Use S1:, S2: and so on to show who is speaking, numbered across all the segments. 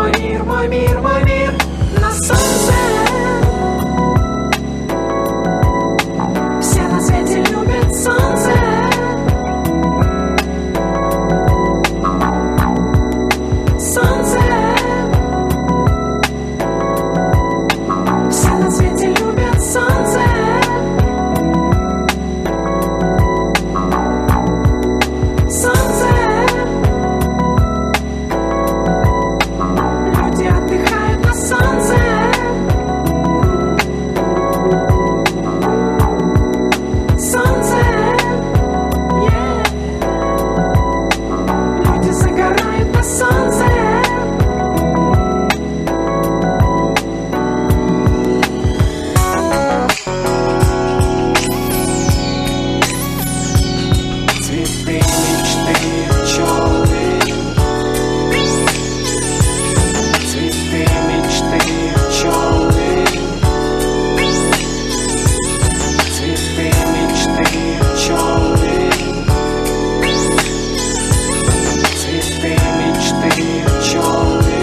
S1: мой мир на солнце. Все на свете любят солнце. Солнце. Все на свете любят солнце. Солнце. Люди отдыхают на солнце. Солнце. Yeah. Люди загорают на солнце. Цветы мечты пчелы. Цветы мечты пчелы. Цветы мечты пчелы. Цветы мечты пчелы.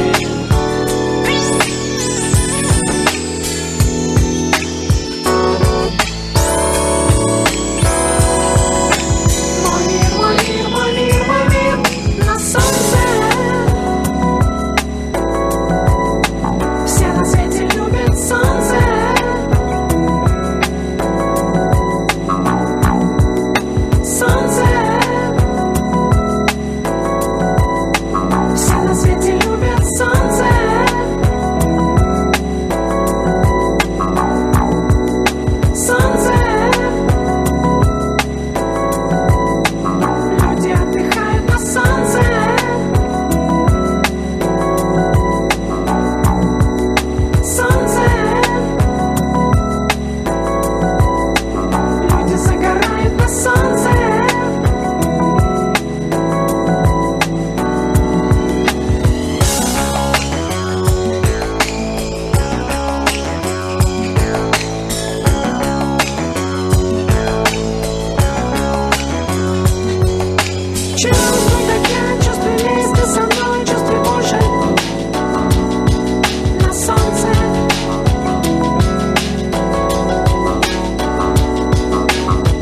S1: Мой мир, мой мир, мой мир, мой мир на солнце. Все на свете любят солнце. Солнце. Все на свете любят солнце. Солнце. Люди отдыхают на солнце. Солнце. Люди загорают на солнце. Чувствуй, как я, чувствуй вместе со мной, чувствуй Боже на солнце.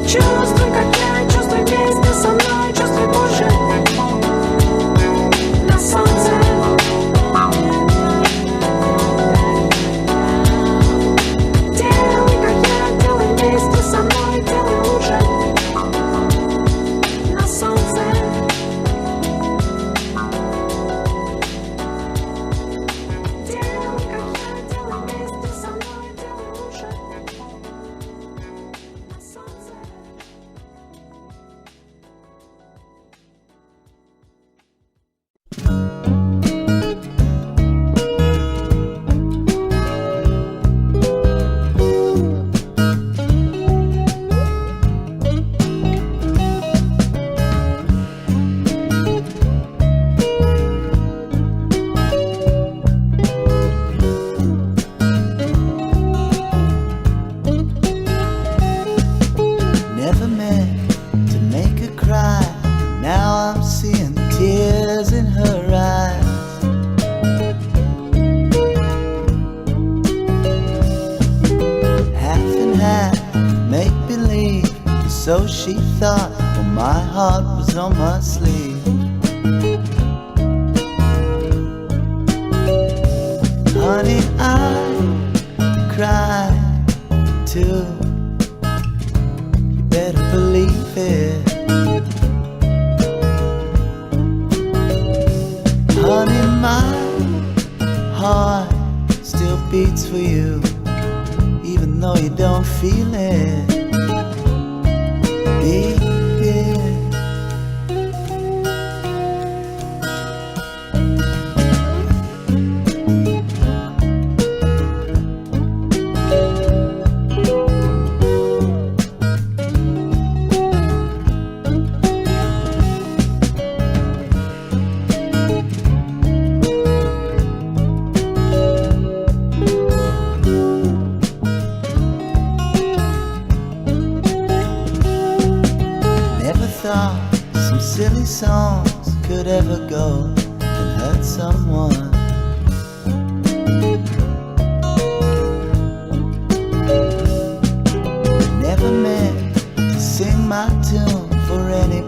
S1: Чувствуй, как я, чувствуй вместе со мной, чувствуй Боже на солнце. Делай, как я, делай вместе со мной, делай лучше на солнце. Делай, как я, делай вместе со мной, делай лучше на солнце.
S2: Never meant to make her cry. Now I'm seeing tears in her eyes. Half and half, make believe. So she thought, well, my heart was on my sleeve. Honey, I cried too. You better believe it. Honey, my heart still beats for you, even though you don't feel it. Baby.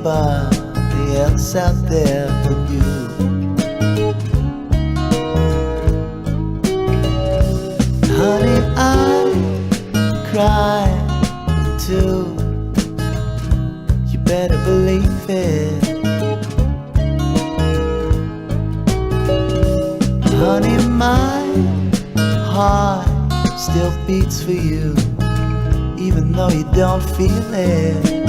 S2: nobody else out there but you. Honey, I cry too. You better believe it. Honey, my heart still beats for you, even though you don't feel it.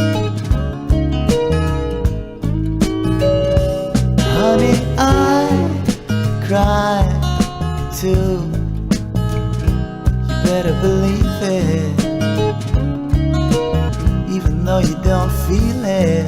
S2: Honey, I cry too. You better believe it, even though you don't feel it.